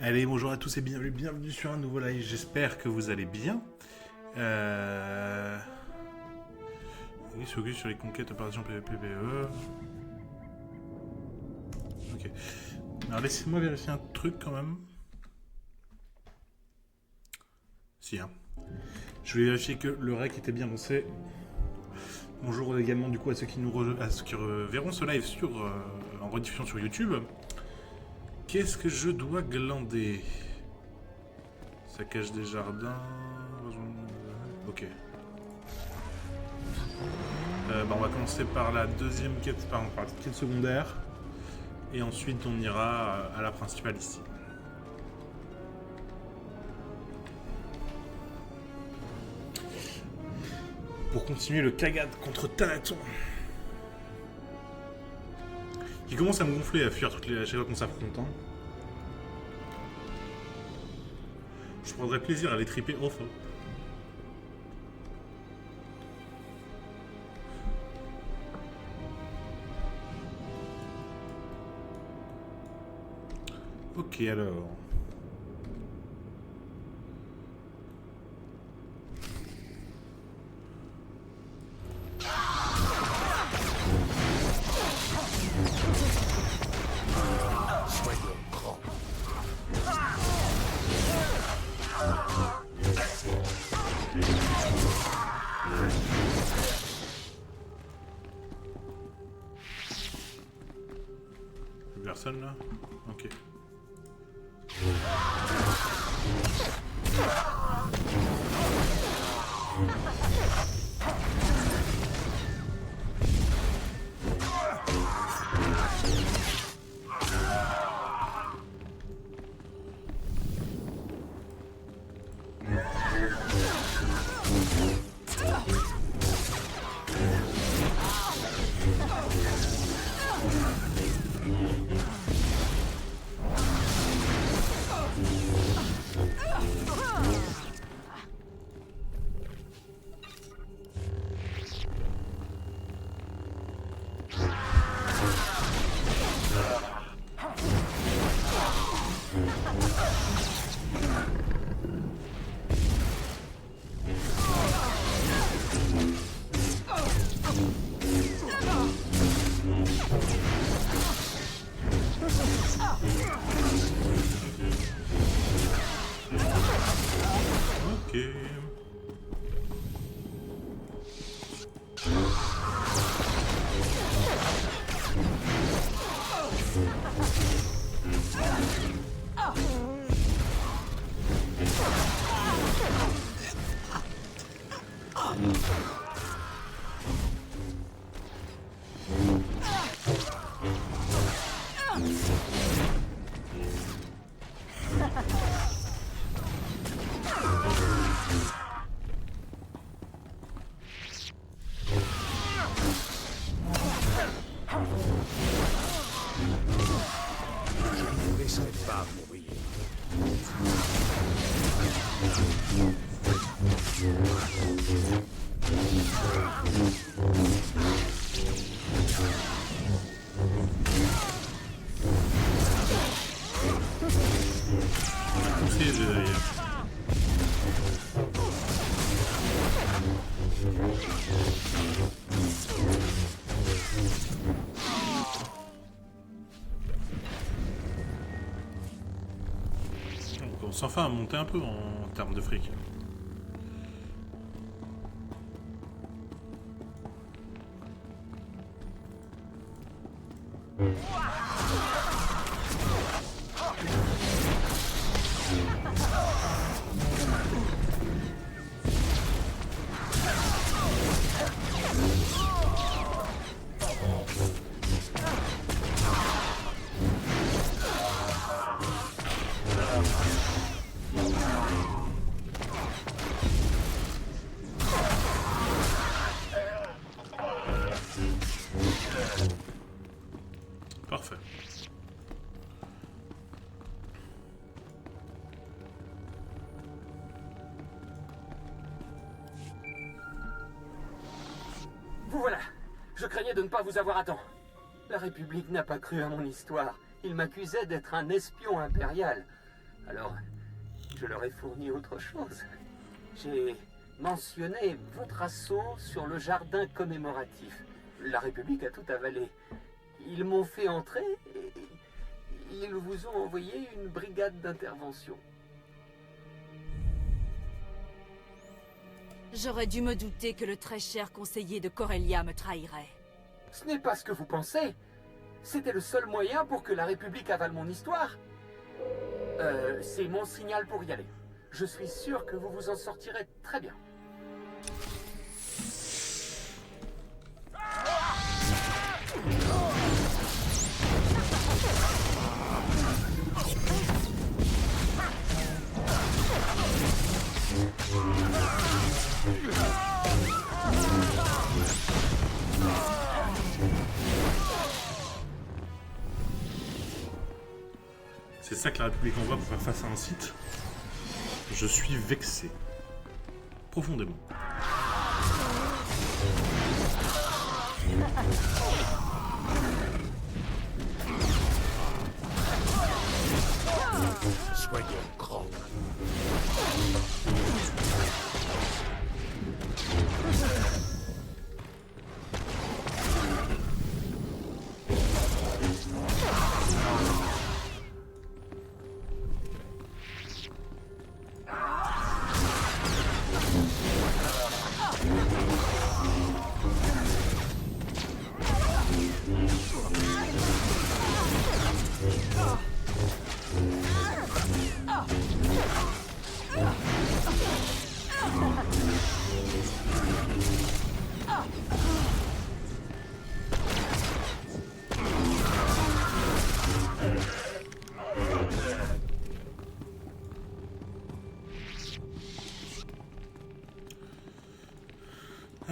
Allez, bonjour à tous et bienvenue sur un nouveau live. J'espère que vous allez bien. Oui, focus sur les conquêtes, opérations PvE. Ok. Alors laissez-moi vérifier un truc quand même. Si, hein. Je vais vérifier que le rec était bien lancé. Bonjour également du coup à ceux qui verront ce live en rediffusion sur YouTube. Qu'est-ce que je dois glander? Saccage des jardins. Ok. On va commencer par la deuxième quête, par la quête secondaire. Et ensuite on ira à la principale ici. Pour continuer le cagade contre Thanaton. Qui commence à me gonfler, à fuir à chaque fois qu'on s'affronte. Hein. Je prendrais plaisir à les triper off. Ok alors. Personne là? Ok. On commence enfin à monter un peu en termes de fric. Parfait. Vous voilà. Je craignais de ne pas vous avoir à temps. La République n'a pas cru à mon histoire. Il m'accusait d'être un espion impérial. Alors, je leur ai fourni autre chose. J'ai mentionné votre assaut sur le jardin commémoratif. La République a tout avalé. Ils m'ont fait entrer et ils vous ont envoyé une brigade d'intervention. J'aurais dû me douter que le très cher conseiller de Corellia me trahirait. Ce n'est pas ce que vous pensez. C'était le seul moyen pour que la République avale mon histoire. C'est mon signal pour y aller. Je suis sûr que vous vous en sortirez très bien. C'est ça que la République envoie pour faire face à un site. Je suis vexé. Profondément. Soyons grands.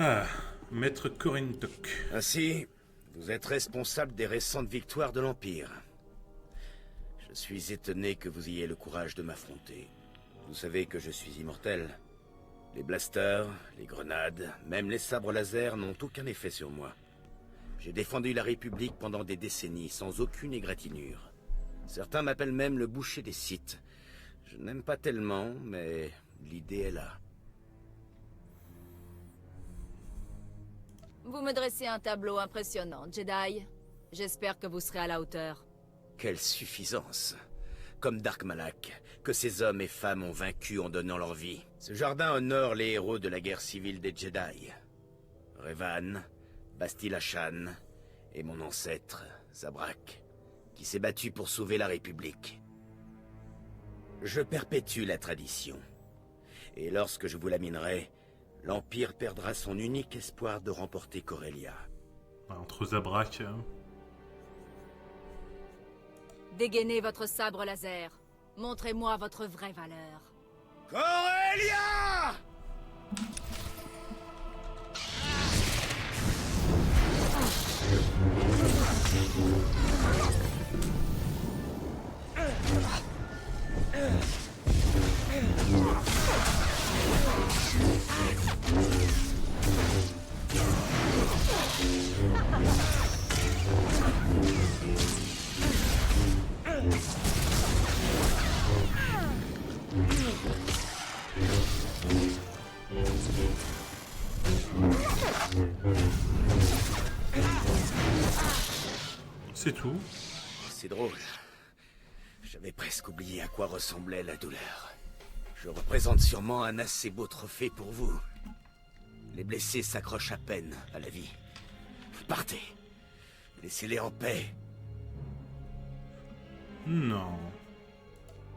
Ah, Maître Corintok. Ainsi, vous êtes responsable des récentes victoires de l'Empire. Je suis étonné que vous ayez le courage de m'affronter. Vous savez que je suis immortel. Les blasters, les grenades, même les sabres laser n'ont aucun effet sur moi. J'ai défendu la République pendant des décennies sans aucune égratignure. Certains m'appellent même le boucher des Sith. Je n'aime pas tellement, mais l'idée est là. Vous me dressez un tableau impressionnant, Jedi. J'espère que vous serez à la hauteur. Quelle suffisance! Comme Dark Malak, que ces hommes et femmes ont vaincu en donnant leur vie. Ce jardin honore les héros de la guerre civile des Jedi. Revan, Bastila Shan, et mon ancêtre, Zabrak, qui s'est battu pour sauver la République. Je perpétue la tradition. Et lorsque je vous laminerai, l'Empire perdra son unique espoir de remporter Corellia. Entre Zabrak... Dégainez votre sabre laser. Montrez-moi votre vraie valeur. Corellia! C'est tout. C'est drôle. J'avais presque oublié à quoi ressemblait la douleur. Je représente sûrement un assez beau trophée pour vous. Les blessés s'accrochent à peine à la vie. Partez. Laissez-les en paix. Non.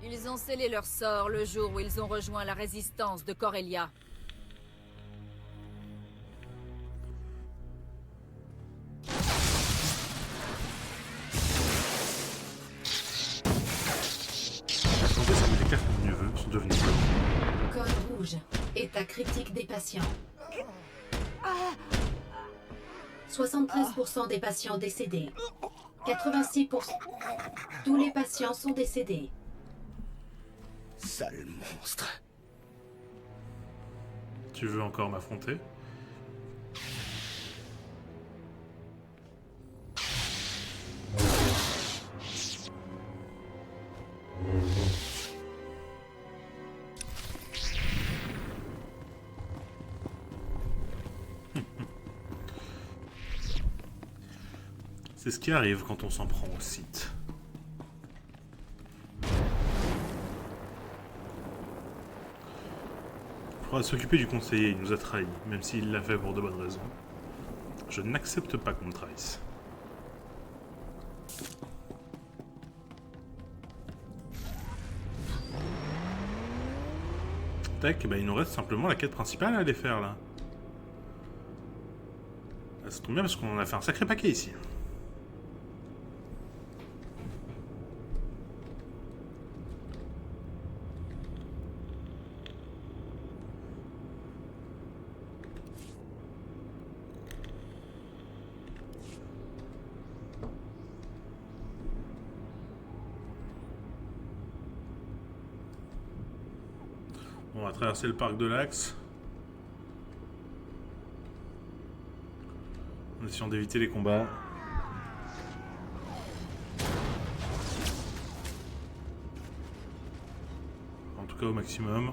Ils ont scellé leur sort le jour où ils ont rejoint la résistance de Corellia. Attendez, ça me déclare que mes neveux sont devenus blancs. Code rouge. État critique des patients. 73% des patients décédés. 86%. Tous les patients sont décédés. Sale monstre. Tu veux encore m'affronter? C'est ce qui arrive quand on s'en prend au site. Il faudra s'occuper du conseiller, il nous a trahis, même s'il l'a fait pour de bonnes raisons. Je n'accepte pas qu'on me trahisse. Tac, bah il nous reste simplement la quête principale à aller faire là. Ah, ça tombe bien parce qu'on a fait un sacré paquet ici. On va traverser le parc de l'Axe. En essayant d'éviter les combats. En tout cas au maximum.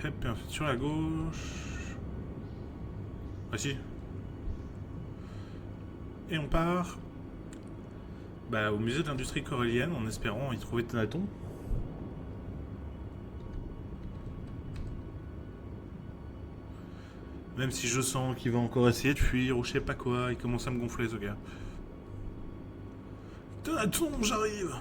Hop, et ensuite sur la gauche. Voici. Et on part au musée de l'industrie corellienne en espérant y trouver Thanaton. Même si je sens qu'il va encore essayer de fuir ou je sais pas quoi, il commence à me gonfler ce gars. Thanaton, j'arrive!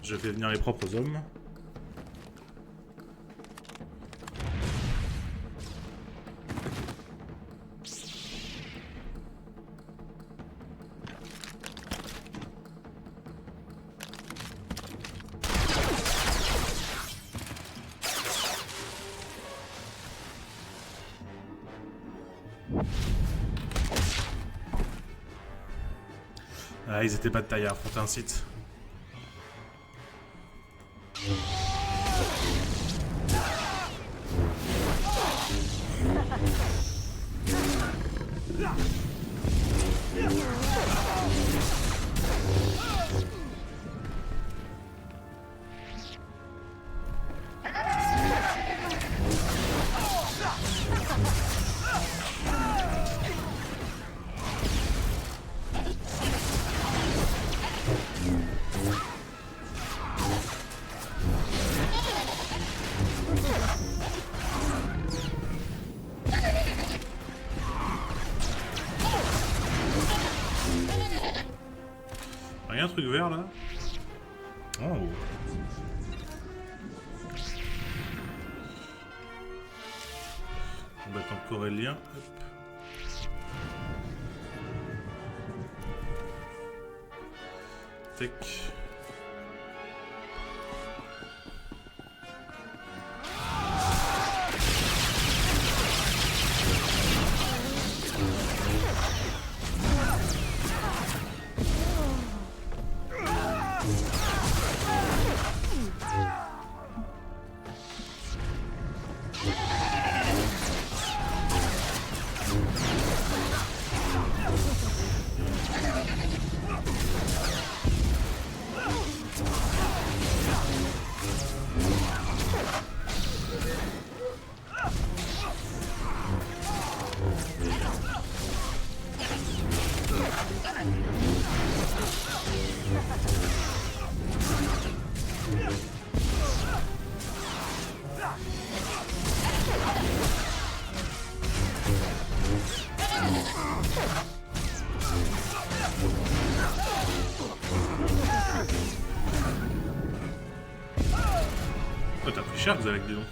Je fais venir les propres hommes. Ah, ils étaient pas de taille à affronter un site. Il y a un truc vert là. Oh. Combattant corellien. Hop. Tac. Oh, t'as pris cher, vous avec, dis donc.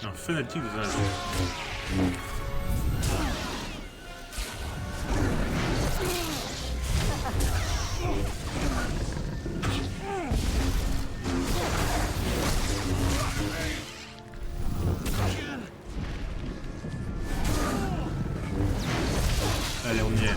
Un fanatique de Thanatos. Allez, on y est.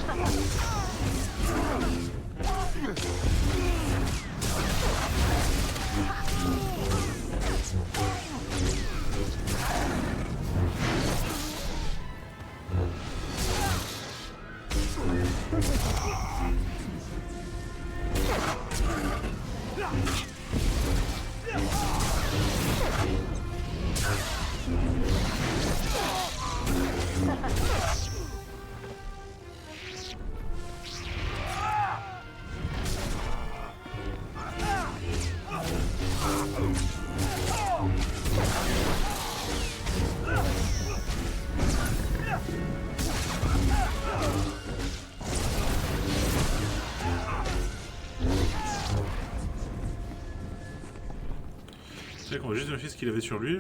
C'est qu'on va juste vérifier ce qu'il avait sur lui.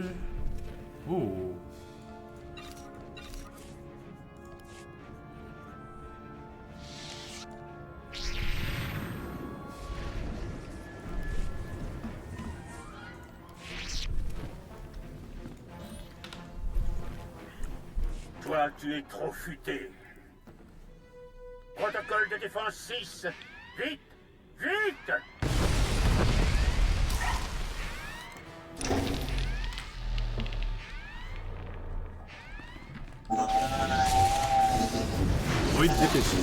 Oh. Toi, tu es trop futé. Protocole de défense 6. Vite! Vite! Oui, DP6.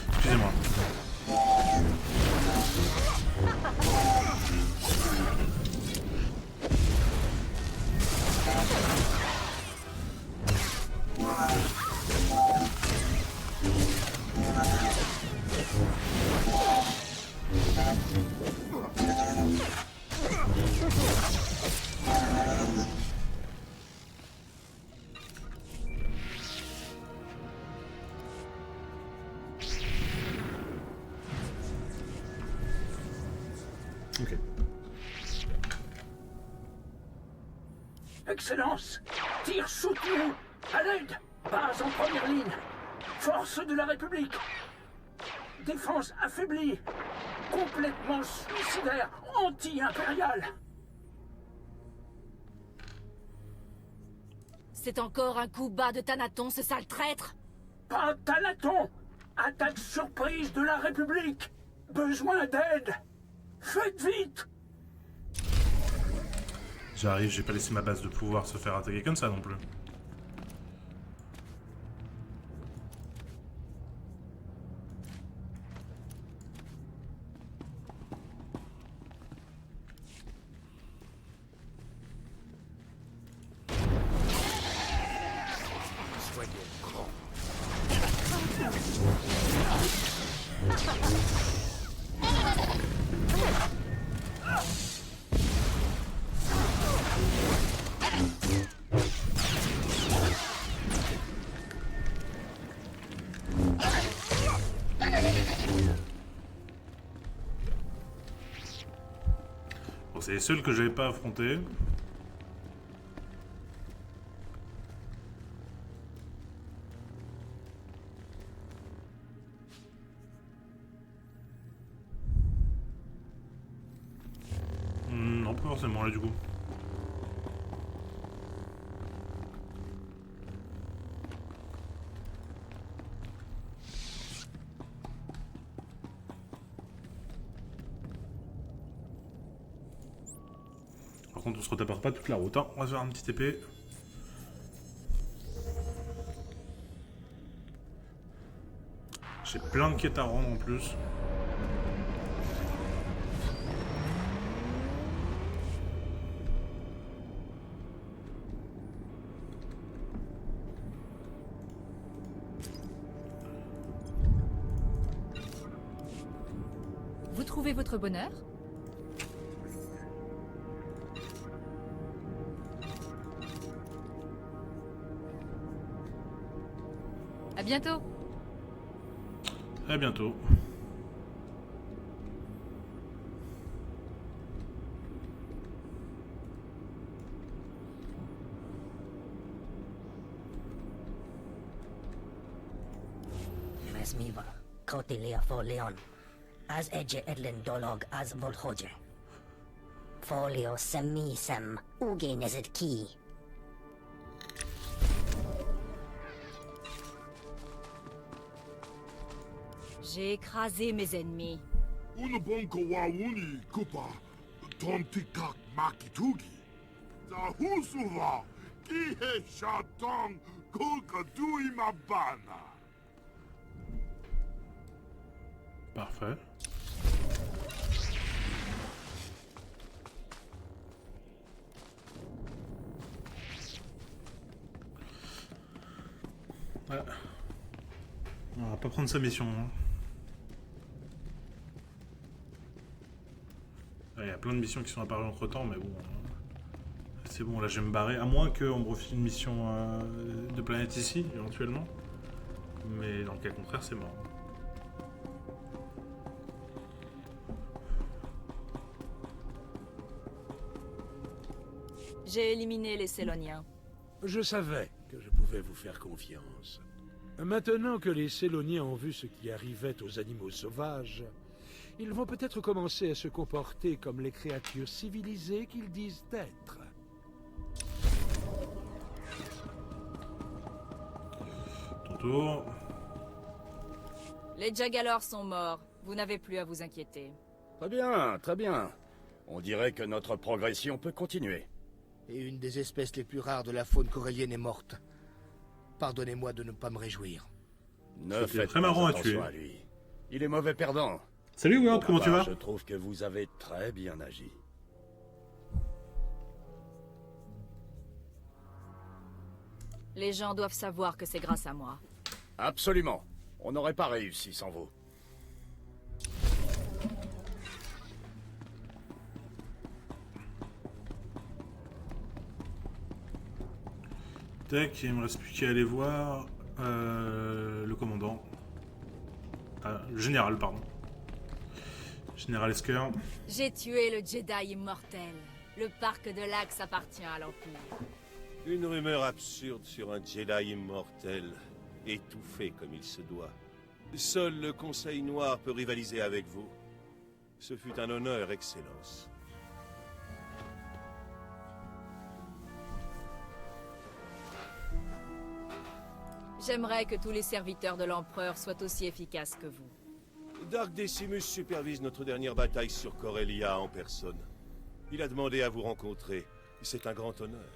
Excusez-moi. Ok. Excellence! Tir soutenu! À l'aide! Base en première ligne! Force de la République! Défense affaiblie! Complètement suicidaire! Anti-impérial! C'est encore un coup bas de Thanaton, ce sale traître! Pas Thanaton! Attaque surprise de la République! Besoin d'aide! Faites vite! J'arrive, j'ai pas laissé ma base de pouvoir se faire attaquer comme ça non plus. Bon, c'est les seuls que j'avais pas affrontés. Non, pas forcément là du coup. Par contre, on se retapera pas toute la route. Hein. On va se faire un petit épée. J'ai plein de quêtes à rendre en plus. Avez-vous trouvé votre bonheur? À bientôt. À bientôt. Mesmiva, Kautilya for Leon. As Edge Edlin Dolog as Volhoje. Folio Semi Sem, Uge Nezet Ki. J'ai écrasé mes ennemis. Unabonko wawuni kupa tontikak makitugi. Zahusuva kihe shatong kulkadui mabana. Parfait. Ouais. On va pas prendre sa mission. Hein. Il y a plein de missions qui sont apparues entre temps, mais bon. C'est bon, là je vais me barrer. À moins qu'on me refile une mission de planète ici, éventuellement. Mais dans le cas contraire, c'est mort. J'ai éliminé les Céloniens. Je savais que je pouvais vous faire confiance. Maintenant que les Céloniens ont vu ce qui arrivait aux animaux sauvages, ils vont peut-être commencer à se comporter comme les créatures civilisées qu'ils disent être. Ton tour. Les Jagalors sont morts. Vous n'avez plus à vous inquiéter. Très bien, très bien. On dirait que notre progression peut continuer. Et une des espèces les plus rares de la faune corélienne est morte. Pardonnez-moi de ne pas me réjouir. Ne C'était faites très pas marrant à attention tuer. à lui. Il est mauvais perdant. Salut Weird, Pour comment ma tu part, vas? Je trouve que vous avez très bien agi. Les gens doivent savoir que c'est grâce à moi. Absolument. On n'aurait pas réussi sans vous. Tac, il me reste plus qu'à aller voir le commandant. Le général, pardon. Général Esker. J'ai tué le Jedi immortel. Le parc de l'Axe appartient à l'Empire. Une rumeur absurde sur un Jedi immortel, étouffé comme il se doit. Seul le Conseil Noir peut rivaliser avec vous. Ce fut un honneur, Excellence. J'aimerais que tous les serviteurs de l'Empereur soient aussi efficaces que vous. Dark Decimus supervise notre dernière bataille sur Corellia en personne. Il a demandé à vous rencontrer. C'est un grand honneur.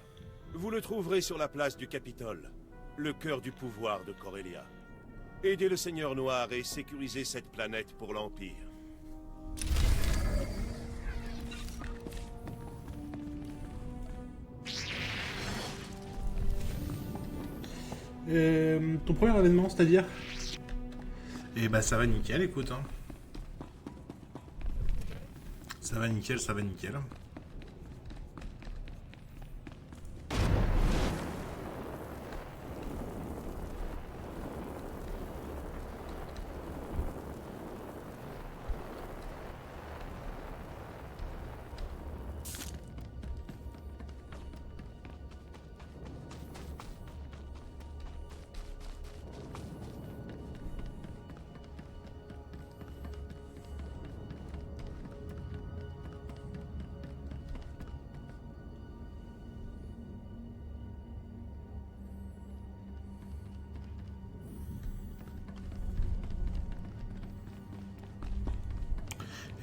Vous le trouverez sur la place du Capitole, le cœur du pouvoir de Corellia. Aidez le Seigneur Noir et sécurisez cette planète pour l'Empire. Ton premier événement, c'est-à-dire? Eh bah ça va nickel, écoute. Hein. Ça va nickel, ça va nickel.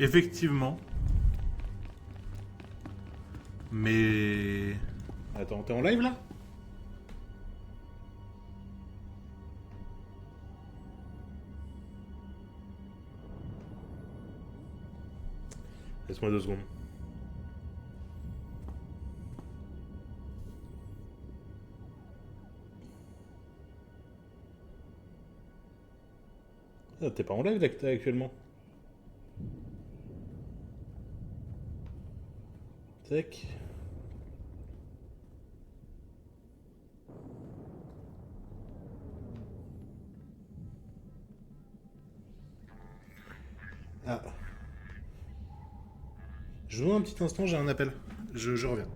Effectivement. Mais... Attends, t'es en live là? Laisse-moi 2 secondes. Ah, t'es pas en live là actuellement? Tac. Ah. Je vous demande un petit instant, j'ai un appel. Je reviens.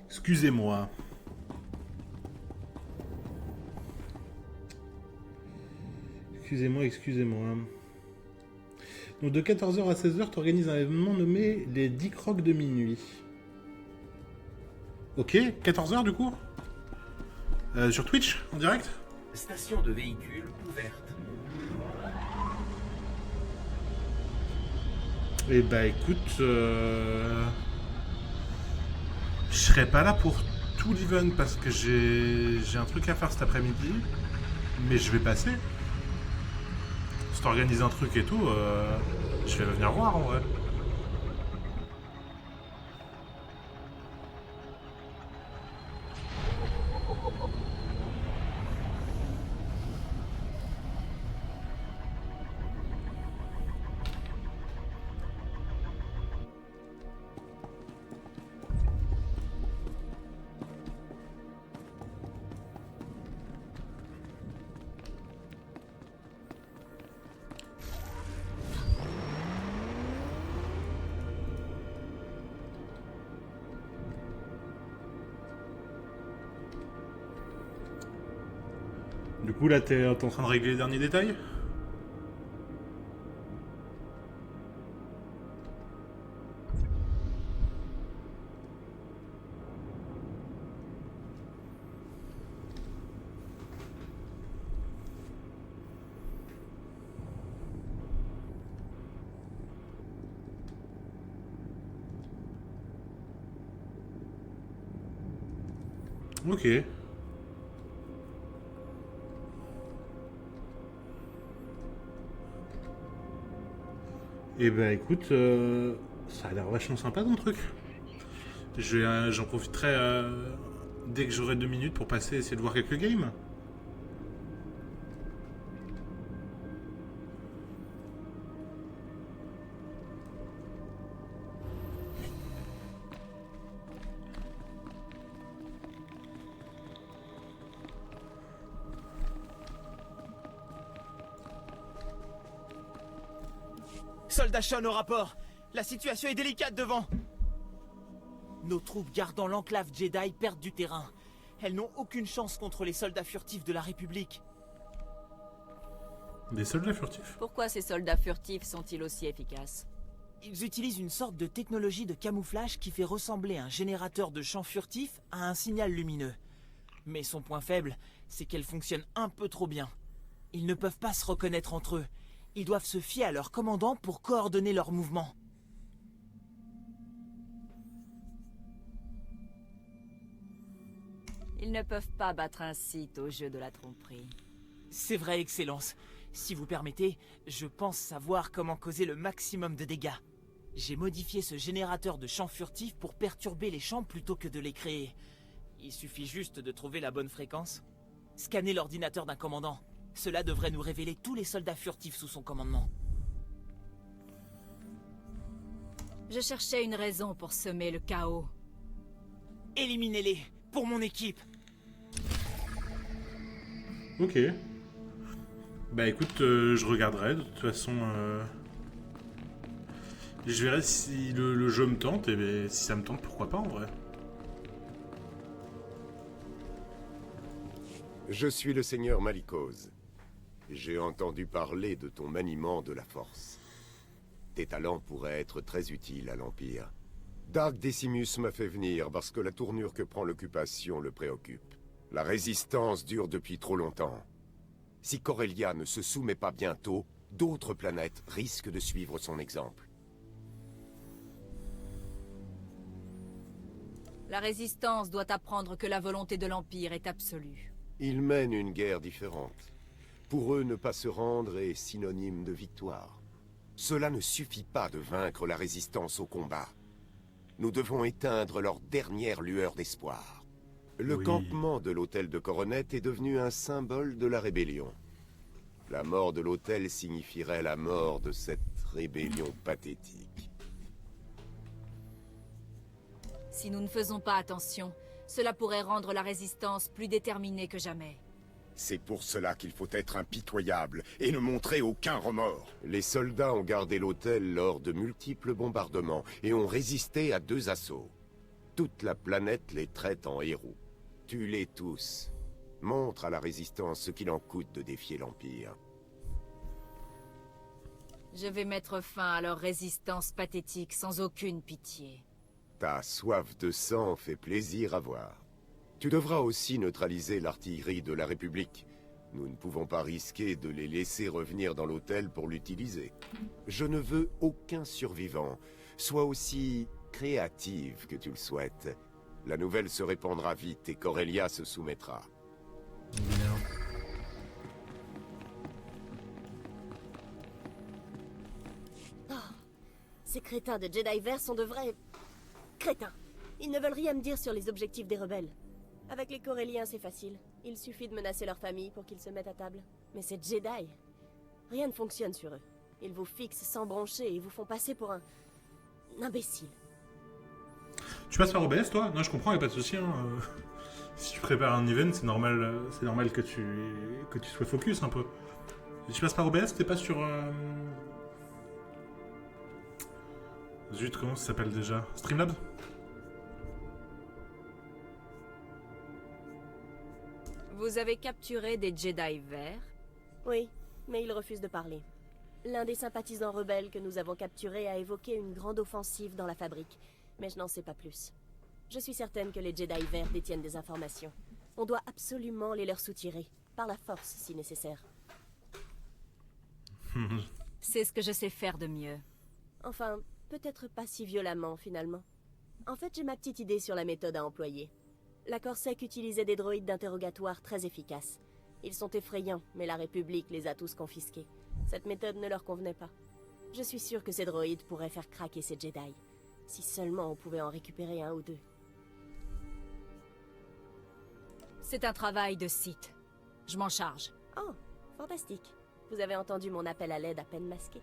Excusez-moi. Excusez-moi. Donc de 14h à 16h, tu organises un événement nommé les 10 crocs de minuit. Ok, 14h du coup sur Twitch, en direct? Station de véhicules ouverte. Eh bah écoute, je serai pas là pour tout l'event parce que j'ai un truc à faire cet après-midi, mais je vais passer. Si t'organises un truc et tout, je vais venir voir en vrai. Du coup là t'es en train de régler les derniers détails? Ok. Eh ben écoute, ça a l'air vachement sympa ton truc. J'en profiterai dès que j'aurai 2 minutes pour passer essayer de voir quelques games. Soldat Sean au rapport. La situation est délicate devant. Nos troupes gardant l'enclave Jedi perdent du terrain. Elles n'ont aucune chance contre les soldats furtifs de la République. Des soldats furtifs? Pourquoi ces soldats furtifs sont-ils aussi efficaces? Ils utilisent une sorte de technologie de camouflage qui fait ressembler un générateur de champs furtifs à un signal lumineux. Mais son point faible, c'est qu'elle fonctionne un peu trop bien. Ils ne peuvent pas se reconnaître entre eux. Ils doivent se fier à leur commandant pour coordonner leurs mouvements. Ils ne peuvent pas battre un Sith au jeu de la tromperie. C'est vrai, Excellence. Si vous permettez, je pense savoir comment causer le maximum de dégâts. J'ai modifié ce générateur de champs furtifs pour perturber les champs plutôt que de les créer. Il suffit juste de trouver la bonne fréquence. Scanner l'ordinateur d'un commandant. Cela devrait nous révéler tous les soldats furtifs sous son commandement. Je cherchais une raison pour semer le chaos. Éliminez-les, pour mon équipe. Ok. Bah écoute, je regarderai, de toute façon... Je verrai si le jeu me tente, et ben, si ça me tente, pourquoi pas en vrai. Je suis le seigneur Malicose. J'ai entendu parler de ton maniement de la force. Tes talents pourraient être très utiles à l'Empire. Dark Decimus m'a fait venir parce que la tournure que prend l'occupation le préoccupe. La résistance dure depuis trop longtemps. Si Corellia ne se soumet pas bientôt, d'autres planètes risquent de suivre son exemple. La résistance doit apprendre que la volonté de l'Empire est absolue. Ils mènent une guerre différente. Pour eux, ne pas se rendre est synonyme de victoire. Cela ne suffit pas de vaincre la résistance au combat. Nous devons éteindre leur dernière lueur d'espoir. Le campement de l'hôtel de Coronet est devenu un symbole de la rébellion. La mort de l'hôtel signifierait la mort de cette rébellion pathétique. Si nous ne faisons pas attention, cela pourrait rendre la résistance plus déterminée que jamais. C'est pour cela qu'il faut être impitoyable et ne montrer aucun remords. Les soldats ont gardé l'hôtel lors de multiples bombardements et ont résisté à 2 assauts. Toute la planète les traite en héros. Tue-les tous. Montre à la résistance ce qu'il en coûte de défier l'Empire. Je vais mettre fin à leur résistance pathétique sans aucune pitié. Ta soif de sang fait plaisir à voir. Tu devras aussi neutraliser l'artillerie de la République. Nous ne pouvons pas risquer de les laisser revenir dans l'hôtel pour l'utiliser. Je ne veux aucun survivant. Sois aussi créative que tu le souhaites. La nouvelle se répandra vite et Corellia se soumettra. Oh, ces crétins de Jedi Vert sont de vrais... crétins. Ils ne veulent rien me dire sur les objectifs des rebelles. Avec les Corelliens, c'est facile. Il suffit de menacer leur famille pour qu'ils se mettent à table. Mais ces Jedi, rien ne fonctionne sur eux. Ils vous fixent sans broncher et vous font passer pour un imbécile. Tu passes par OBS, toi? Non, je comprends, y a pas de souci. Hein. Si tu prépares un event, c'est normal que tu sois focus un peu. Si tu passes par OBS, t'es pas sur... Zut, comment ça s'appelle déjà? Streamlabs? Vous avez capturé des Jedi verts? Oui, mais ils refusent de parler. L'un des sympathisants rebelles que nous avons capturés a évoqué une grande offensive dans la fabrique, mais je n'en sais pas plus. Je suis certaine que les Jedi verts détiennent des informations. On doit absolument les leur soutirer, par la force si nécessaire. C'est ce que je sais faire de mieux. Enfin, peut-être pas si violemment finalement. En fait, j'ai ma petite idée sur la méthode à employer. La Corsec utilisait des droïdes d'interrogatoire très efficaces. Ils sont effrayants, mais la République les a tous confisqués. Cette méthode ne leur convenait pas. Je suis sûre que ces droïdes pourraient faire craquer ces Jedi. Si seulement on pouvait en récupérer un ou deux. C'est un travail de Sith. Je m'en charge. Oh, fantastique. Vous avez entendu mon appel à l'aide à peine masqué.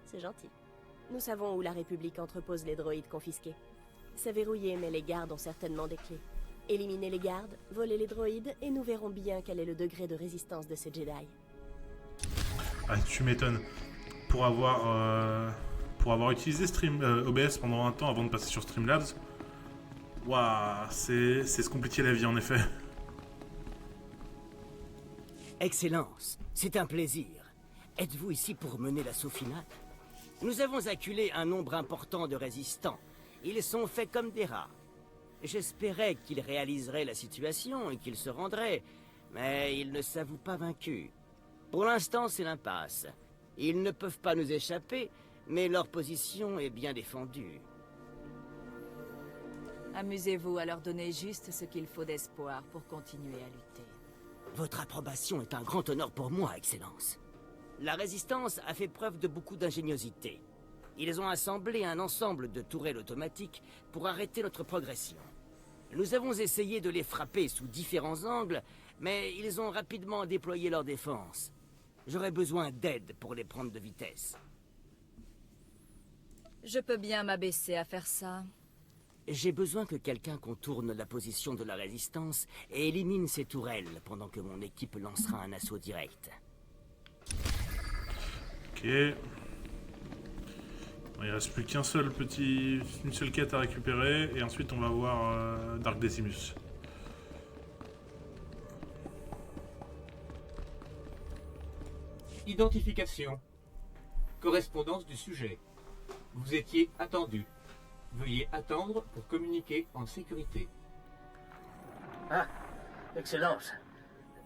C'est gentil. Nous savons où la République entrepose les droïdes confisqués. C'est verrouillé, mais les gardes ont certainement des clés. Éliminez les gardes, volez les droïdes, et nous verrons bien quel est le degré de résistance de ces Jedi. Ah, tu m'étonnes. Pour avoir utilisé OBS pendant un temps avant de passer sur Streamlabs, waouh, c'est se compliquer la vie en effet. Excellence, c'est un plaisir. Êtes-vous ici pour mener l'assaut final? Nous avons acculé un nombre important de résistants. Ils sont faits comme des rats. J'espérais qu'ils réaliseraient la situation et qu'ils se rendraient, mais ils ne s'avouent pas vaincus. Pour l'instant, c'est l'impasse. Ils ne peuvent pas nous échapper, mais leur position est bien défendue. Amusez-vous à leur donner juste ce qu'il faut d'espoir pour continuer à lutter. Votre approbation est un grand honneur pour moi, Excellence. La Résistance a fait preuve de beaucoup d'ingéniosité. Ils ont assemblé un ensemble de tourelles automatiques pour arrêter notre progression. Nous avons essayé de les frapper sous différents angles, mais ils ont rapidement déployé leur défense. J'aurais besoin d'aide pour les prendre de vitesse. Je peux bien m'abaisser à faire ça. J'ai besoin que quelqu'un contourne la position de la Résistance et élimine ces tourelles pendant que mon équipe lancera un assaut direct. Ok. Il reste plus qu'une seule quête à récupérer et ensuite on va voir Dark Decimus. Identification. Correspondance du sujet. Vous étiez attendu. Veuillez attendre pour communiquer en sécurité. Ah, Excellence.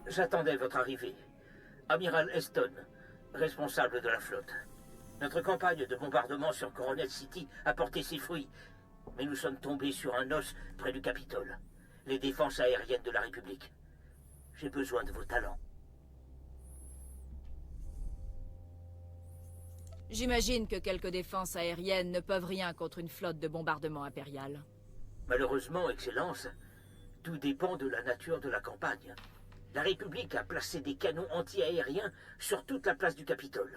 J'attendais votre arrivée. Amiral Eston, responsable de la flotte. Notre campagne de bombardement sur Coronet City a porté ses fruits, mais nous sommes tombés sur un os près du Capitole. Les défenses aériennes de la République. J'ai besoin de vos talents. J'imagine que quelques défenses aériennes ne peuvent rien contre une flotte de bombardement impériale. Malheureusement, Excellence, tout dépend de la nature de la campagne. La République a placé des canons anti-aériens sur toute la place du Capitole.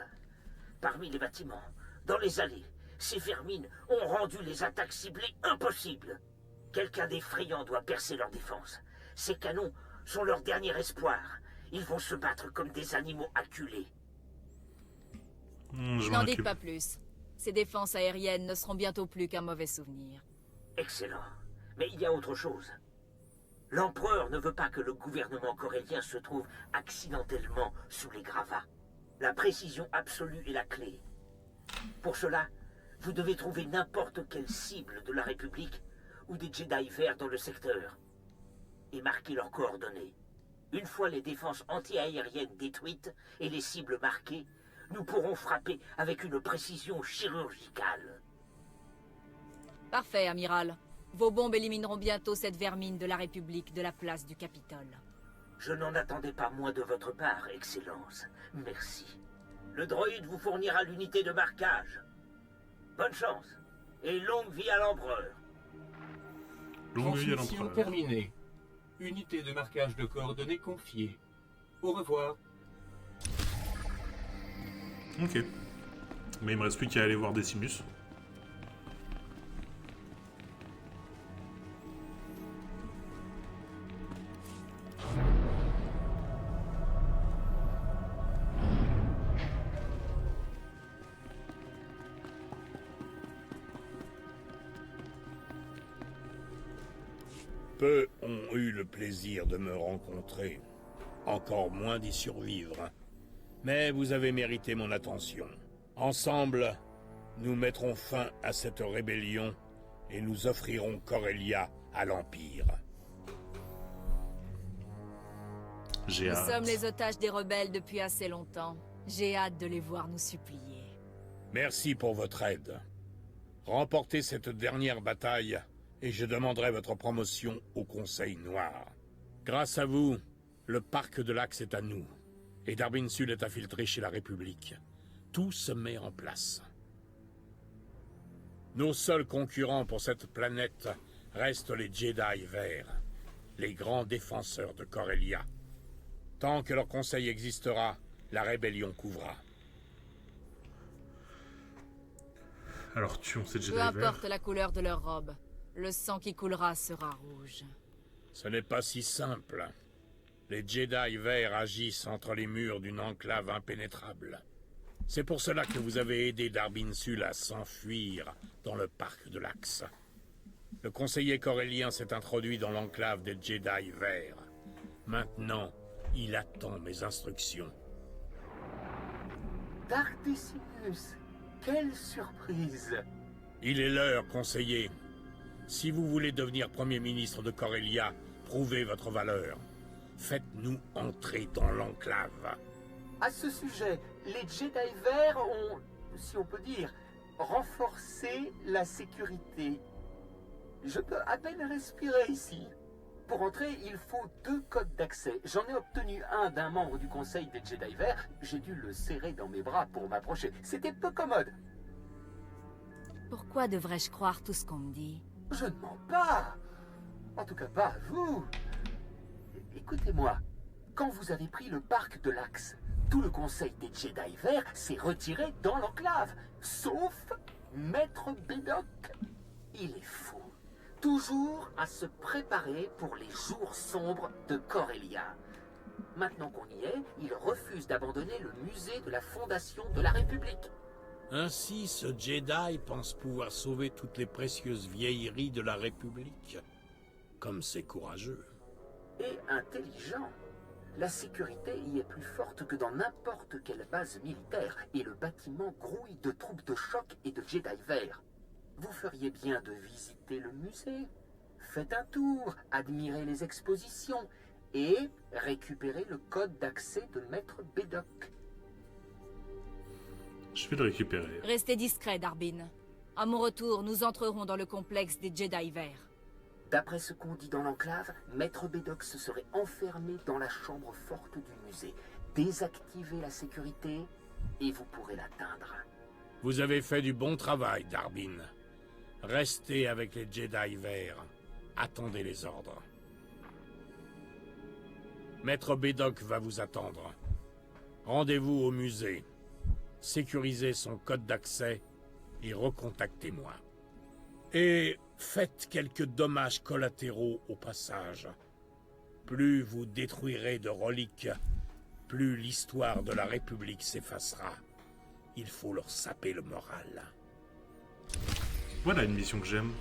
Parmi les bâtiments, dans les allées, ces vermines ont rendu les attaques ciblées impossibles. Quelqu'un d'effrayant doit percer leur défense. Ces canons sont leur dernier espoir. Ils vont se battre comme des animaux acculés. N'en dites pas plus. Ces défenses aériennes ne seront bientôt plus qu'un mauvais souvenir. Excellent. Mais il y a autre chose. L'empereur ne veut pas que le gouvernement corellien se trouve accidentellement sous les gravats. La précision absolue est la clé. Pour cela, vous devez trouver n'importe quelle cible de la République ou des Jedi verts dans le secteur et marquer leurs coordonnées. Une fois les défenses anti-aériennes détruites et les cibles marquées, nous pourrons frapper avec une précision chirurgicale. Parfait, amiral. Vos bombes élimineront bientôt cette vermine de la République de la place du Capitole. Je n'en attendais pas moins de votre part, Excellence. Merci. Le droïde vous fournira l'unité de marquage. Bonne chance et longue vie à l'Empereur. Transmission terminée. Unité de marquage de coordonnées confiée. Au revoir. Ok. Mais il me reste plus qu'à aller voir Decimus. Peu ont eu le plaisir de me rencontrer, encore moins d'y survivre. Mais vous avez mérité mon attention. Ensemble, nous mettrons fin à cette rébellion et nous offrirons Corellia à l'Empire. Nous sommes les otages des rebelles depuis assez longtemps. J'ai hâte de les voir nous supplier. Merci pour votre aide. Remportez cette dernière bataille et je demanderai votre promotion au Conseil Noir. Grâce à vous, le parc de l'Axe est à nous. Et Darbin Sul est infiltré chez la République. Tout se met en place. Nos seuls concurrents pour cette planète restent les Jedi verts, les grands défenseurs de Corellia. Tant que leur conseil existera, la rébellion couvra. Alors tuons ces Jedi Peu verts. importe la couleur de leur robe, le sang qui coulera sera rouge. Ce n'est pas si simple. Les Jedi verts agissent entre les murs d'une enclave impénétrable. C'est pour cela que vous avez aidé Darbin Sul à s'enfuir dans le parc de l'Axe. Le conseiller corellien s'est introduit dans l'enclave des Jedi verts. Maintenant, il attend mes instructions. Dark Decimus, quelle surprise! Il est l'heure, conseiller. Si vous voulez devenir Premier ministre de Corellia, prouvez votre valeur. Faites-nous entrer dans l'enclave. À ce sujet, les Jedi verts ont, si on peut dire, renforcé la sécurité. Je peux à peine respirer ici. Pour entrer, il faut 2 codes d'accès. J'en ai obtenu un d'un membre du conseil des Jedi Verts. J'ai dû le serrer dans mes bras pour m'approcher. C'était peu commode. Pourquoi devrais-je croire tout ce qu'on me dit? Je ne mens pas. En tout cas, pas à vous. Écoutez-moi. Quand vous avez pris le parc de l'Axe, tout le conseil des Jedi Verts s'est retiré dans l'enclave. Sauf Maître Bedok. Il est fou. Toujours à se préparer pour les jours sombres de Corellia. Maintenant qu'on y est, il refuse d'abandonner le musée de la Fondation de la République. Ainsi, ce Jedi pense pouvoir sauver toutes les précieuses vieilleries de la République. Comme c'est courageux. Et intelligent. La sécurité y est plus forte que dans n'importe quelle base militaire, et le bâtiment grouille de troupes de choc et de Jedi verts. Vous feriez bien de visiter le musée. Faites un tour, admirez les expositions, et récupérez le code d'accès de Maître Bedok. Je vais le récupérer. Restez discret, Darbin. À mon retour, nous entrerons dans le complexe des Jedi Verts. D'après ce qu'on dit dans l'enclave, Maître Bedok se serait enfermé dans la chambre forte du musée. Désactivez la sécurité et vous pourrez l'atteindre. Vous avez fait du bon travail, Darbin. Restez avec les Jedi Verts. Attendez les ordres. Maître Bedok va vous attendre. Rendez-vous au musée. Sécurisez son code d'accès et recontactez-moi. Et faites quelques dommages collatéraux au passage. Plus vous détruirez de reliques, plus l'histoire de la République s'effacera. Il faut leur saper le moral. Voilà une mission que j'aime.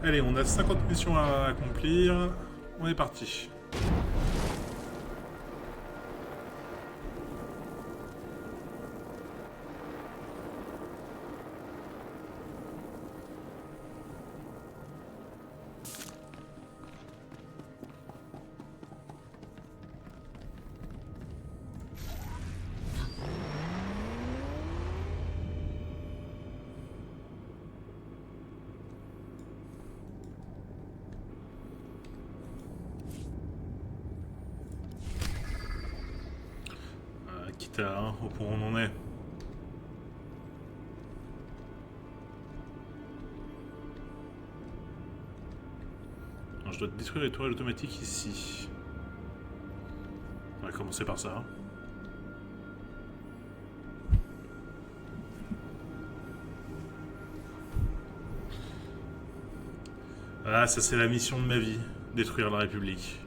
Allez, on a 50 missions à accomplir. On est parti. Au point où on en est. Alors, je dois détruire les tourelles automatiques ici. On va commencer par ça. Ah, ça c'est la mission de ma vie, détruire la République.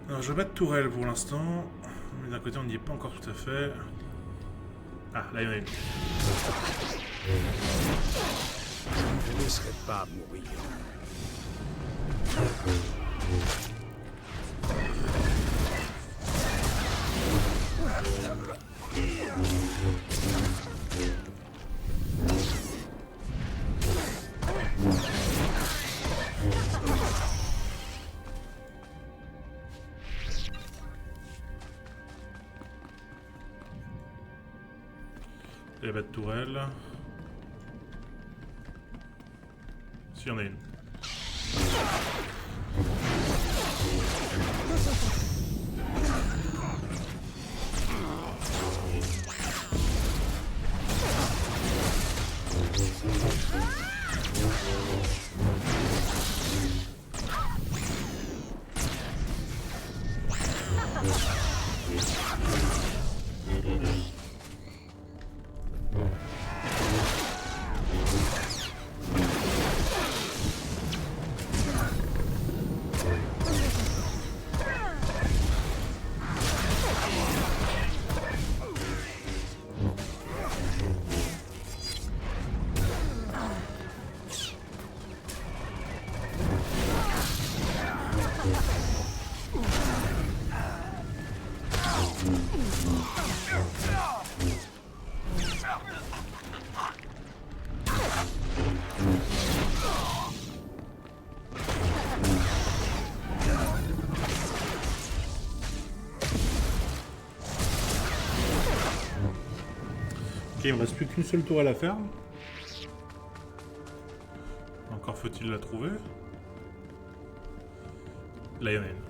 Alors je veux pas de tourelle pour l'instant, mais d'un côté on n'y est pas encore tout à fait. Ah, là il y en a une. Je ne laisserai pas mourir. Il n'y a pas de tourelle. Si, il y en a une. Ok, il me reste plus qu'une seule tourelle à faire. Encore faut-il la trouver. Là, il y en a une.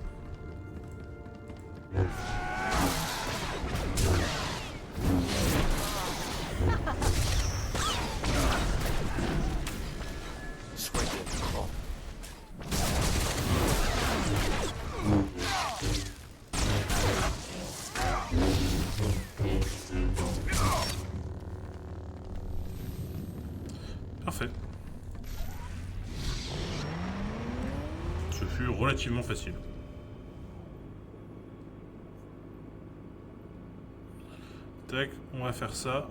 Parfait. Ce fut relativement facile. Tac, on va faire ça.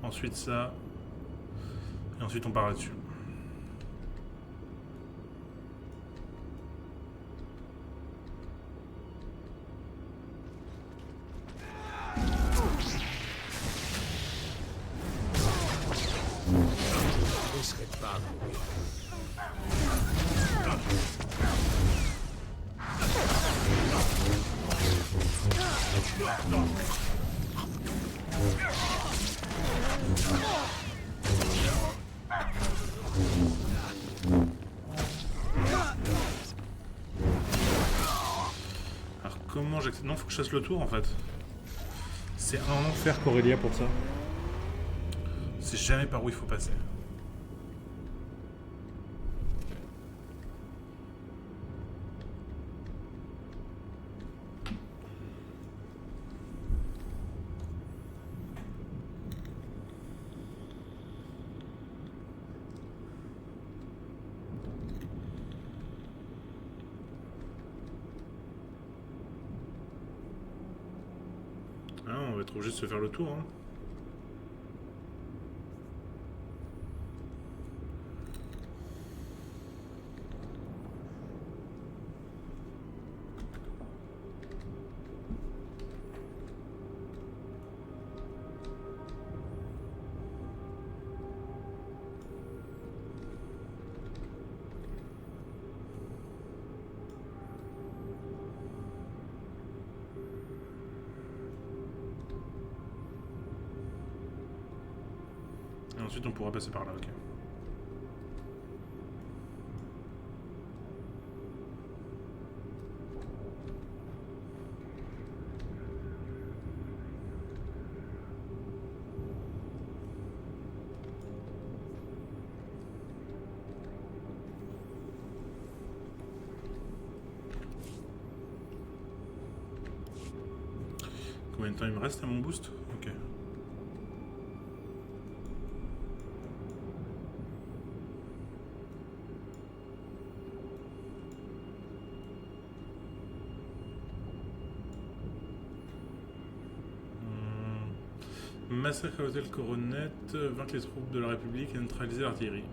Ensuite ça. Et ensuite on part là-dessus. Alors comment j'accepte... Non, faut que je fasse le tour en fait. C'est un enfer Corellia pour ça. C'est jamais par où il faut passer. Ah, on va être obligé de se faire le tour. Hein. Et ensuite on pourra passer par là, ok. Combien de temps il me reste à mon boost? Ok. Massacre à l'hôtel Coronet, vaincre les troupes de la République et neutraliser l'artillerie.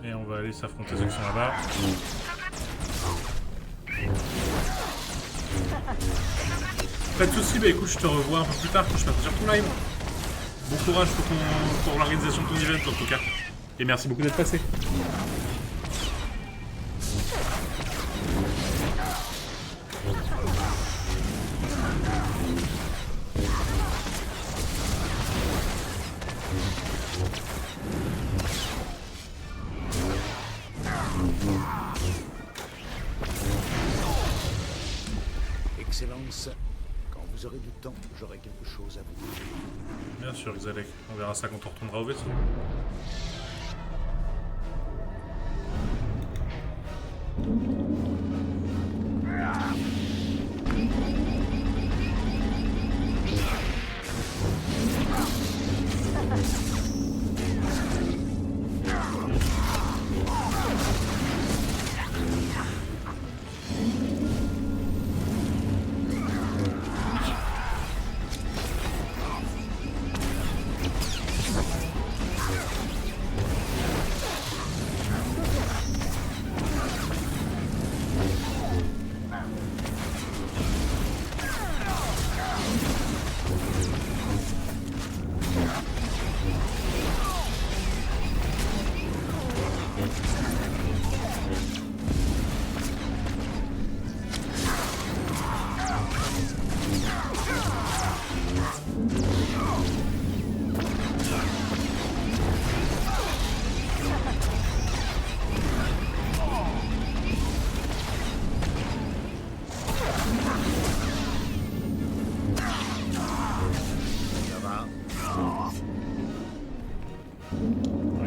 Et on va aller s'affronter ceux qui sont là-bas. Pas de soucis, bah écoute, je te revois un peu plus tard quand je passe sur ton live. Bon courage pour l'organisation de ton event en tout cas. Et merci beaucoup d'être passé. Excellence, quand vous aurez du temps, j'aurai quelque chose à vous dire. Bien sûr, Xalek. On verra ça quand on retournera au vaisseau.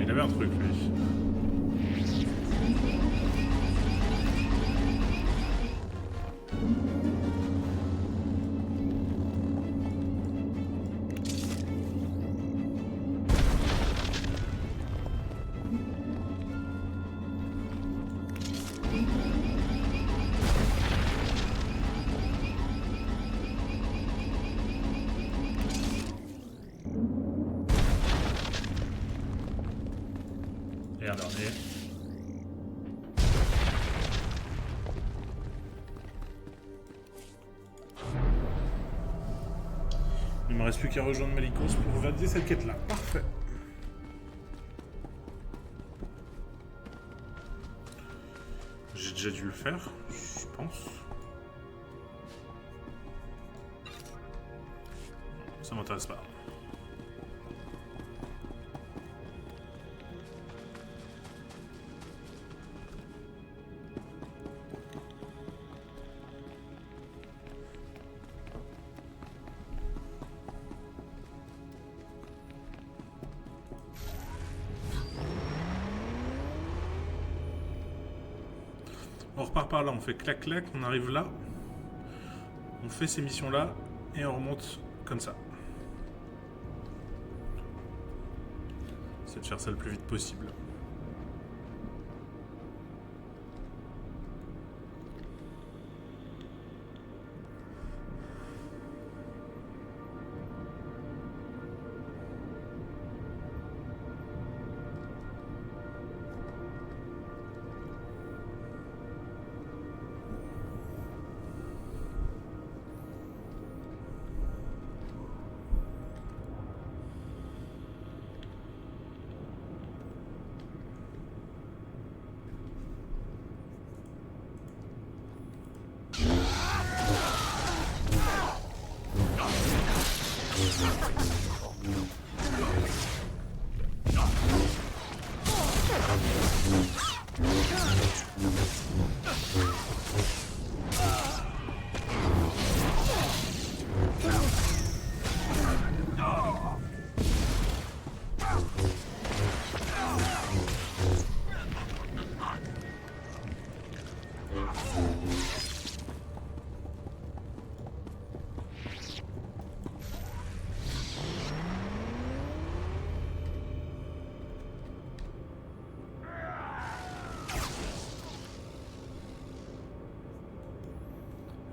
Il avait un truc, lui. Et un dernier. Il ne me reste plus qu'à rejoindre Malicos pour valider cette quête-là. Parfait. J'ai déjà dû le faire, je pense. Ça m'intéresse pas. On repart par là, on fait clac-clac, on arrive là, on fait ces missions-là, et on remonte comme ça. C'est de faire ça le plus vite possible.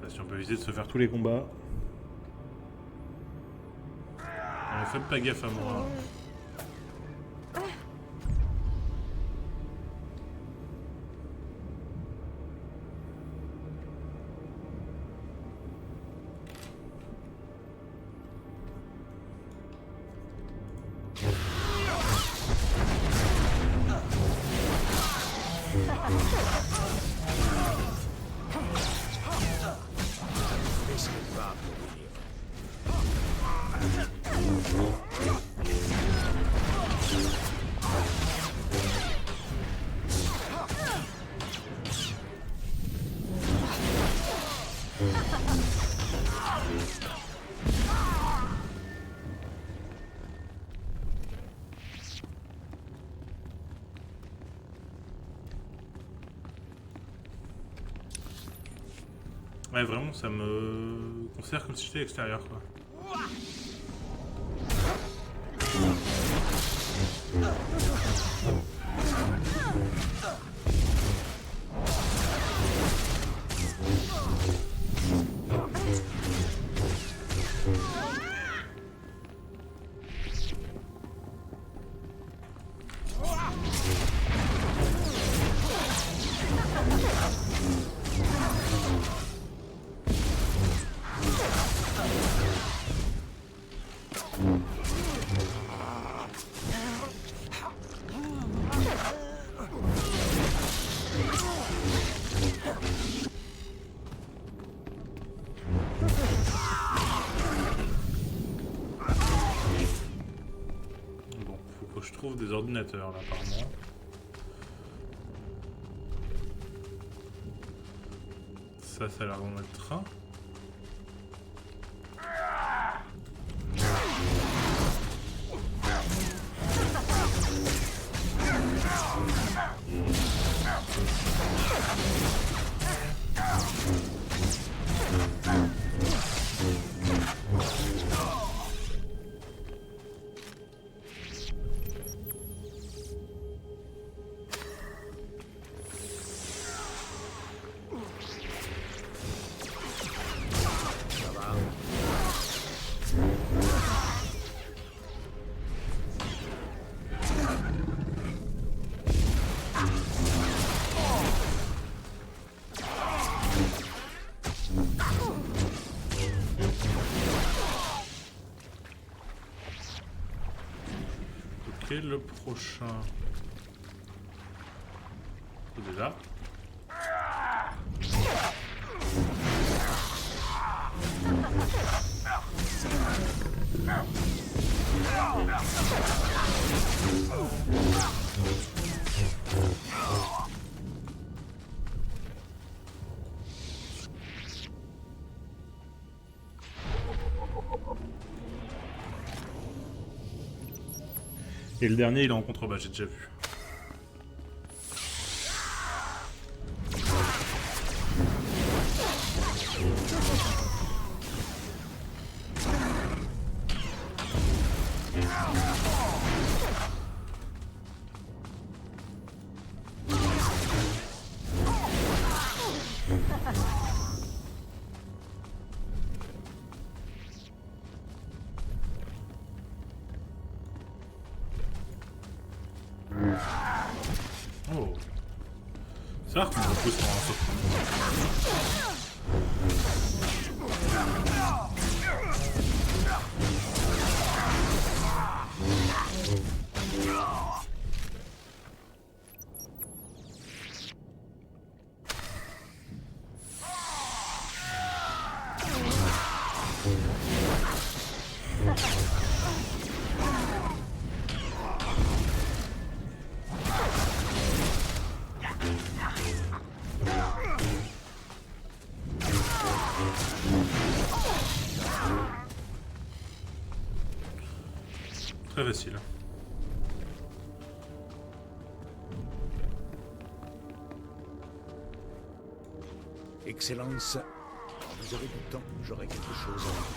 Si on peut éviter de se faire tous les combats. On fait pas gaffe à moi. Laissez-le pas mourir. Ouais, vraiment, ça me considère comme si j'étais à l'extérieur, quoi. Je trouve des ordinateurs là apparemment. Ça a l'air d'en être un. Ok, le prochain. C'est déjà. Et le dernier, il est en contrebas, j'ai déjà vu. Oh. C'est rare qu'on repousse pour un saut. Très facile. Excellence, quand vous aurez du temps, j'aurai quelque chose à vous.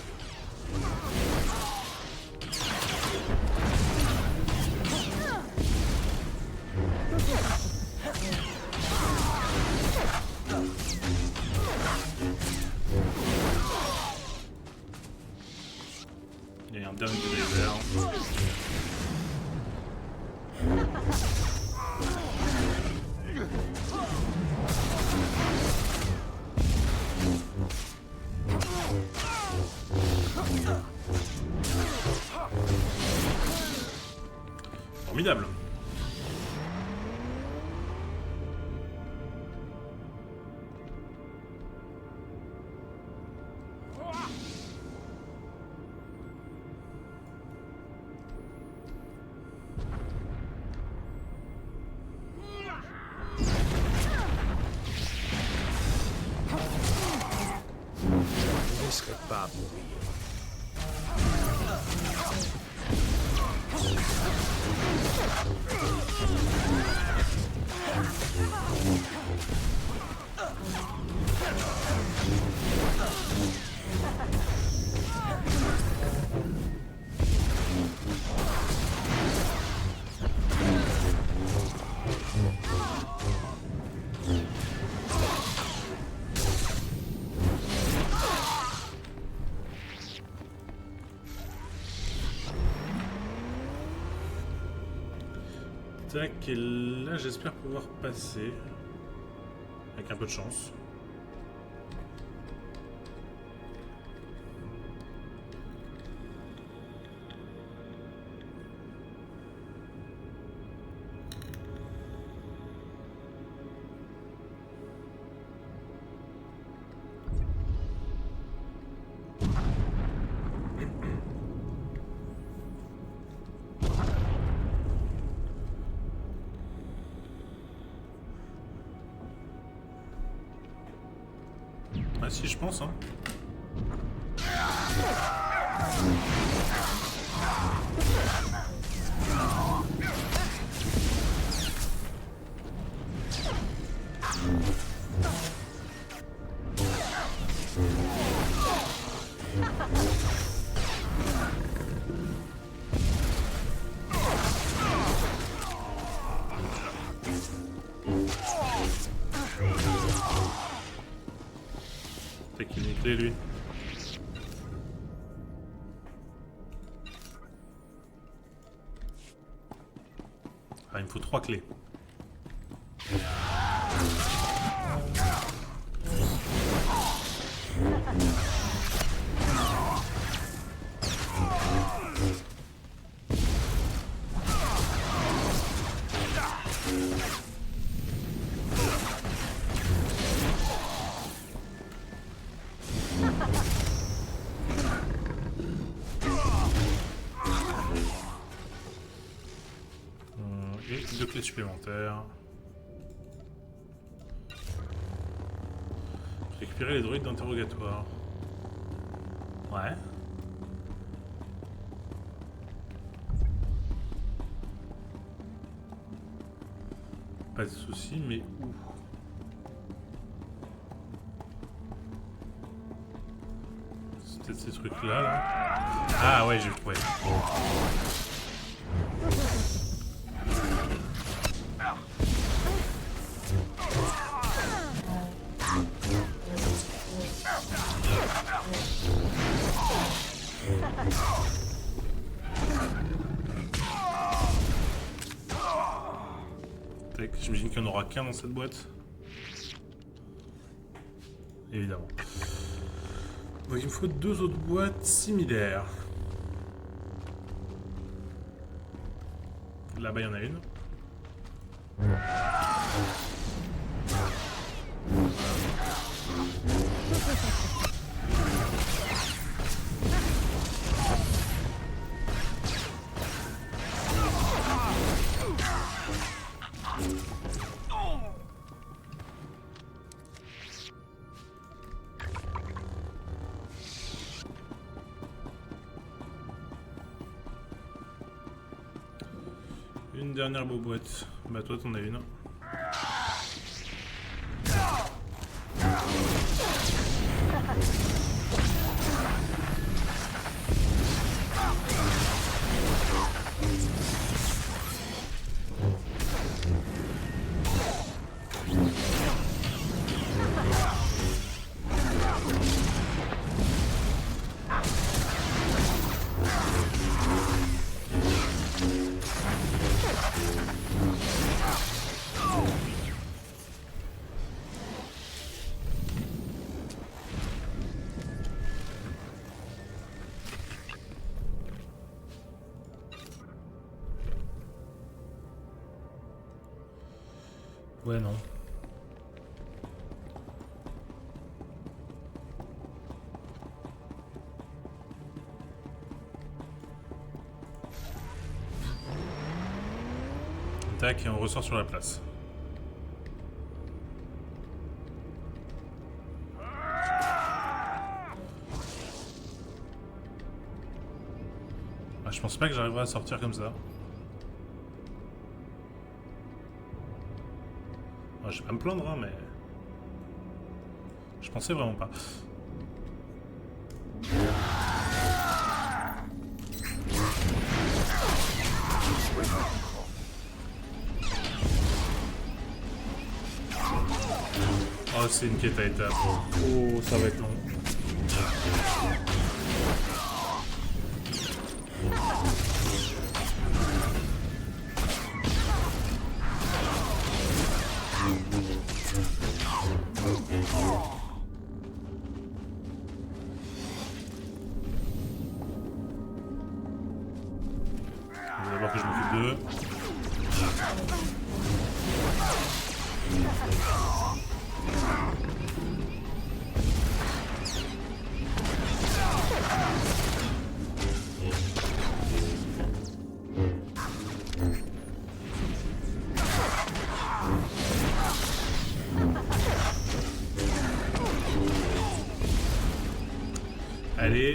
Il y a un dernier désert. Formidable. serait pas pour rire. Tac, et là j'espère pouvoir passer. Avec un peu de chance. Ah si, je pense, hein. C'est qu'il est clé, lui. Ah, il me faut 3 clés. Et 2 clés supplémentaires. Récupérer les droïdes d'interrogatoire. Ouais. Pas de soucis, mais où? C'est peut-être ces trucs-là, là. Ah ouais, j'ai trouvé. J'imagine qu'il n'y en aura qu'un dans cette boîte. Évidemment. Donc il me faut 2 autres boîtes similaires. Là-bas il y en a une. Une dernière boîte. Bah toi t'en as une. Ouais, non. Tac, et on ressort sur la place. Ah, je pense pas que j'arriverai à sortir comme ça. Je vais pas me plaindre, hein, mais... Je pensais vraiment pas. Oh, c'est une quête à étapes. Oh, ça va être long. D'abord que je m'occupe d'eux. Allez.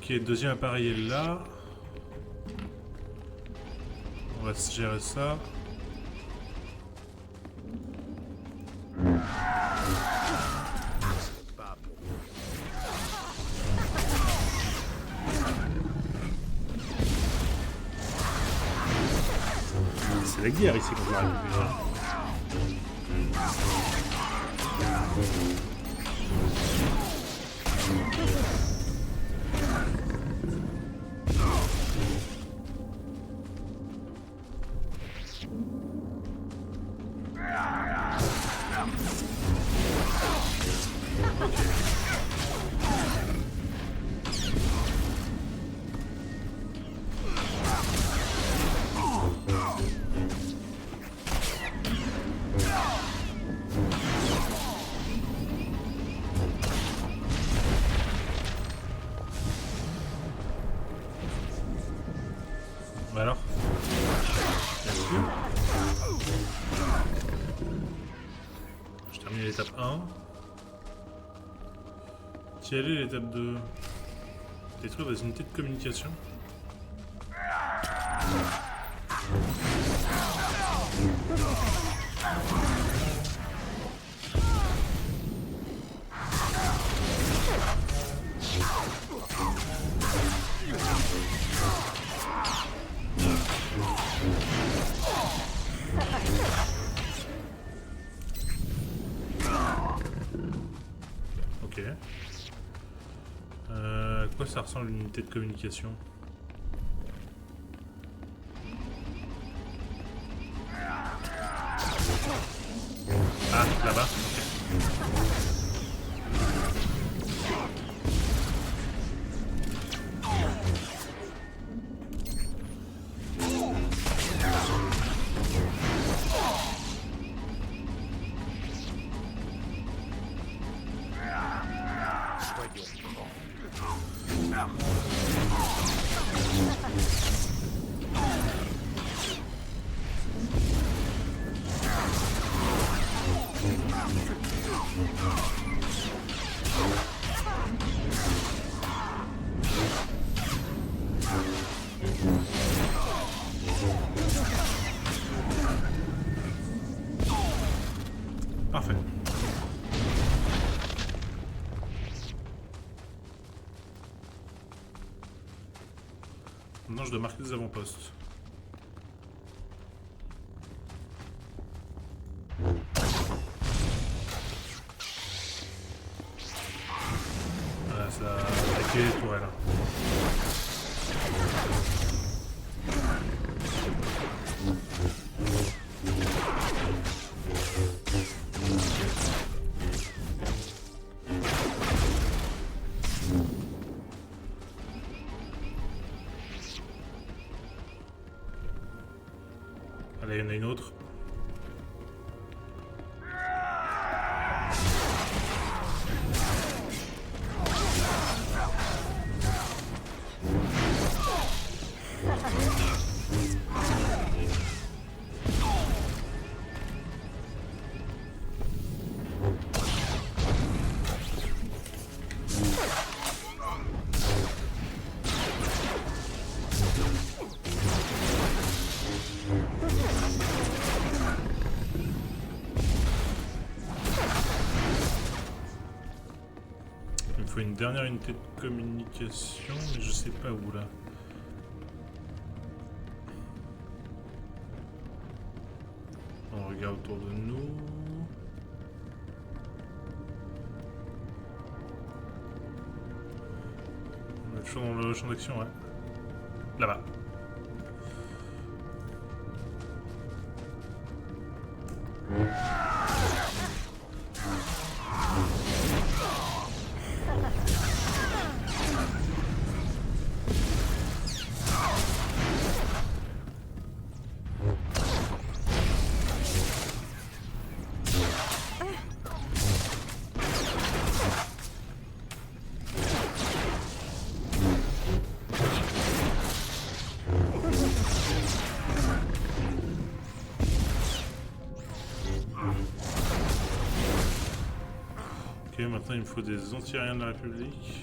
Ok, deuxième appareil est là. On va se gérer ça. C'est la guerre ici contre la République. Bah alors, je termine l'étape 1. Quelle est l'étape 2? Détruire des unités de communication. Ok. À quoi ça ressemble une unité de communication? Ah, là-bas, ok. Parfait. charge de marquer des avant-postes. Voilà, ça a attaqué les tourelles. Allez, il y en a une autre. Il me faut une dernière unité de communication, mais je sais pas où là. On regarde autour de nous. On est toujours dans le champ d'action, ouais. Là-bas. Ok, maintenant il me faut des anti-aériens de la République.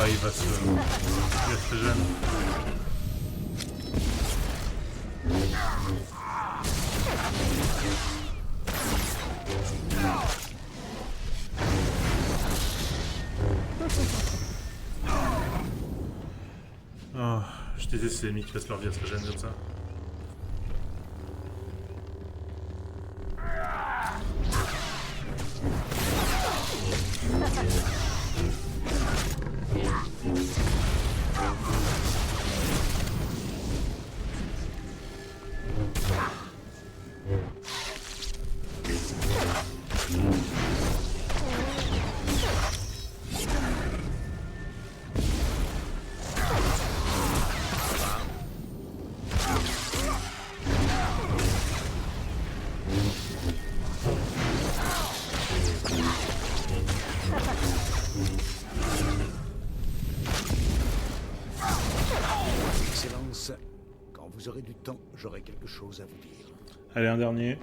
Ah, il va se gêne. Oh, je déteste ces ennemis qui passent leur vie à se gêner comme ça. Excellence, quand vous aurez du temps, j'aurai quelque chose à vous dire. Allez, un dernier.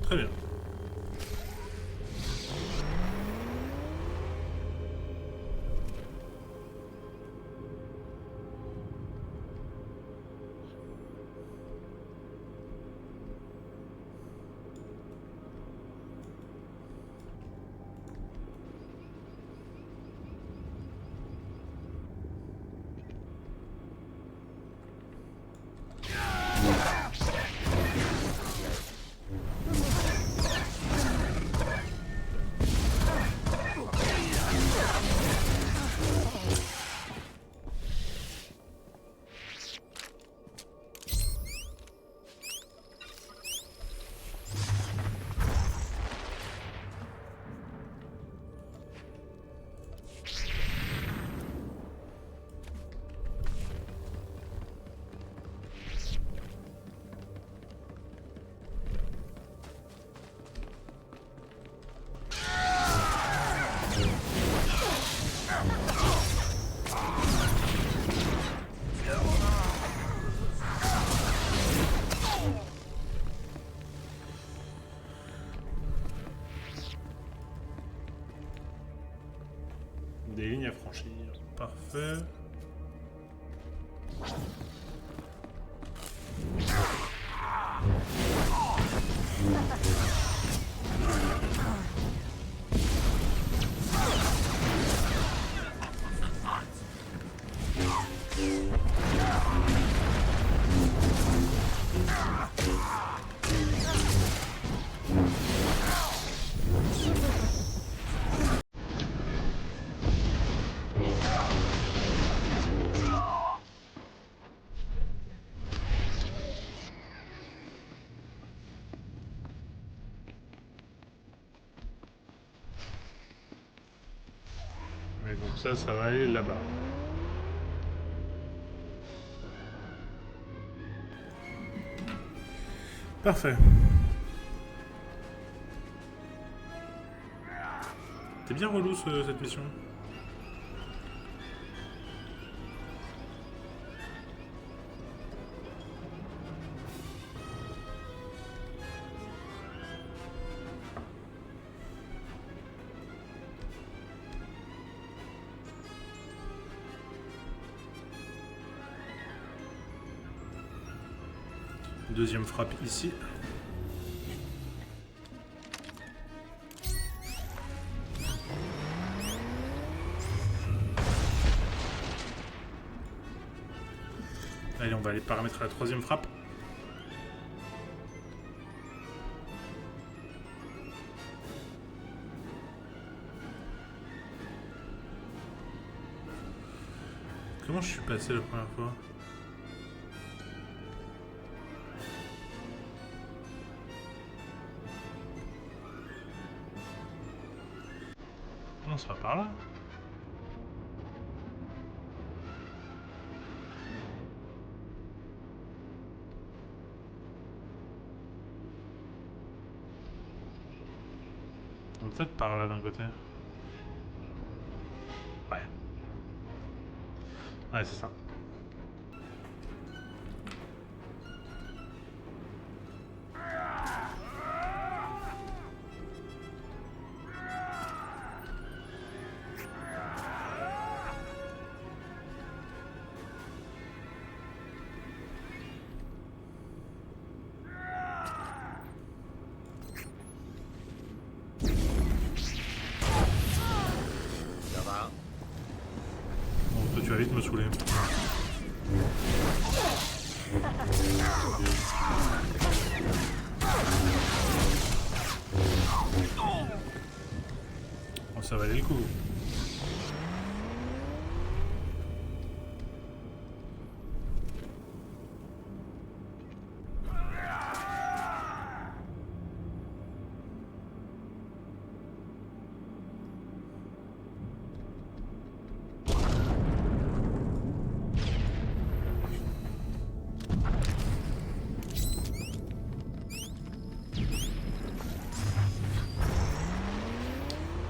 Très bien. à franchir. Parfait. Et donc ça va aller là-bas. Parfait. C'est bien relou cette mission. Deuxième frappe ici. Allez, on va aller paramétrer la troisième frappe. Comment je suis passé la première fois? On sera par là. Peut-être par là d'un côté. Ouais. Ouais, c'est ça. Tu vas vite me saouler. Oh, ça valait le coup.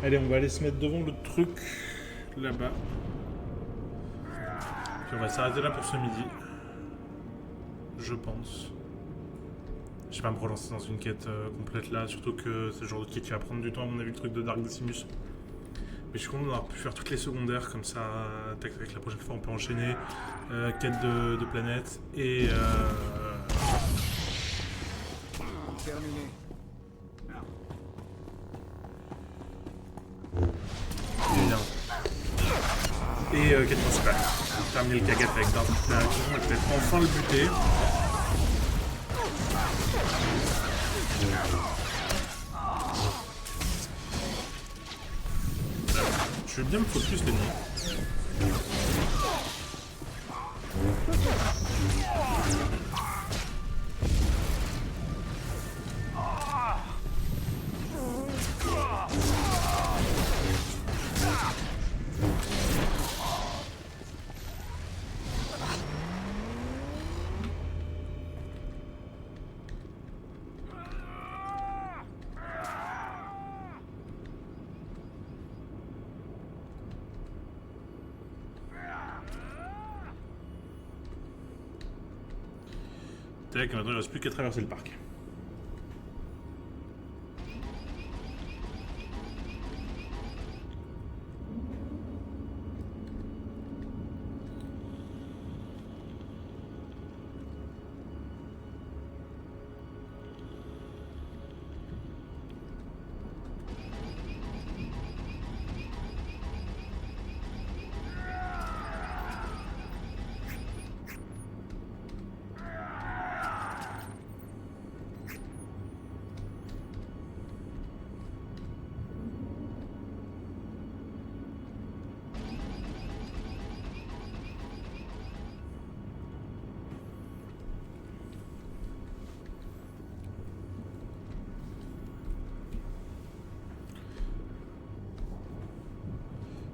Allez, on va aller se mettre devant le truc là-bas. Puis on va s'arrêter là pour ce midi. Je pense. Je vais pas me relancer dans une quête complète là, surtout que c'est le genre de quête qui va prendre du temps, à mon avis, le truc de Dark Decimus. Mais je suis content d'avoir pu faire toutes les secondaires, comme ça, tac, tac, la prochaine fois on peut enchaîner. Quête de planète et... Terminé. Évidemment. Et quête principale. Terminer le cagate avec Dark Decimus, et peut-être enfin le buter. Je veux bien me focus l'ennemi. Tac, maintenant il ne reste plus qu'à traverser le parc.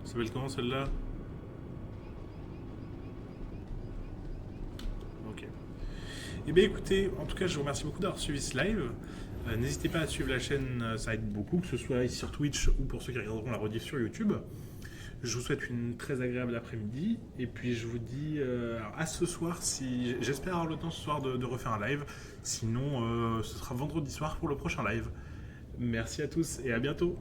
Ça s'appelle comment celle-là? Ok. Et bien écoutez, en tout cas je vous remercie beaucoup d'avoir suivi ce live. N'hésitez pas à suivre la chaîne, ça aide beaucoup, que ce soit ici sur Twitch ou pour ceux qui regarderont la rediff sur YouTube. Je vous souhaite une très agréable après-midi. Et puis je vous dis à ce soir, si j'espère avoir le temps ce soir de refaire un live. Sinon, ce sera vendredi soir pour le prochain live. Merci à tous et à bientôt.